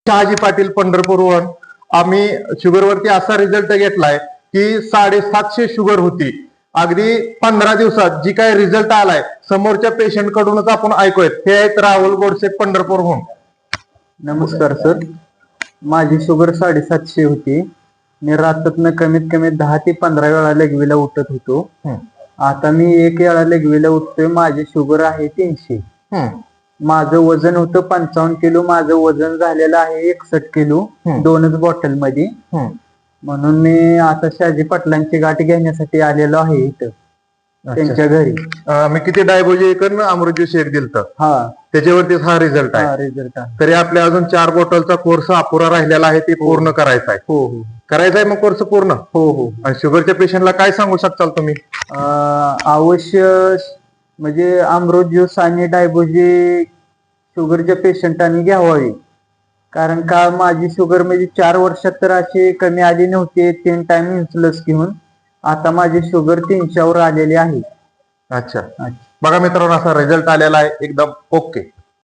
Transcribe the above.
शहाजी पाटील पंढरपूरवरून आम्ही शुगरवरती असा रिझल्ट घेतलाय की 750 शुगर होती. अगदी 15 दिवसात जी काय रिझल्ट आलाय समोरच्या पेशंट कडूनच आपण ऐकूयात. हे आहेत राहुल गोडसे पंढरपूरहून. नमस्कार सर, माझी शुगर 750 होती. मी रात्रीतनं कमीत कमी 10 ते 15 वेळा लेगवीला उठत होतो. आता मी 1 वेळा लेगवीला उठतोय. माझी शुगर आहे 300. माझं वजन होतं 55 किलो. माझं वजन झालेलं आहे 61 किलो 2च बॉटल मध्ये. म्हणून मी आता शहाजी पाटलांची गाठ घेण्यासाठी आलेलो आहे इथं त्यांच्या घरी. मी किती डायबोजिक अमृत ज्यूस एक दिलत, त्याच्यावरती हा रिझल्ट आहे. रिझल्ट आहे. तरी आपल्या अजून 4 बॉटलचा कोर्स अपुरा राहिलेला आहे, ते पूर्ण करायचा आहे. हो हो करायचा आहे मग कोर्स पूर्ण. हो हो. आणि शुगरच्या पेशंटला काय सांगू शकताल तुम्ही? अवश्य म्हणजे अमृत ज्यूस आणि डायबोजी शुगरच्या पेशंटांनी घ्यावावी. कारण का माझी शुगर म्हणजे 4 वर्षात तर अशी कमी आली नव्हती. 3 टाइम इन्सुलस घेऊन आता माझी शुगर 300 वर आलेली आहे. अच्छा, बघा मित्रांनो, असा रिझल्ट आलेला आहे एकदम ओके.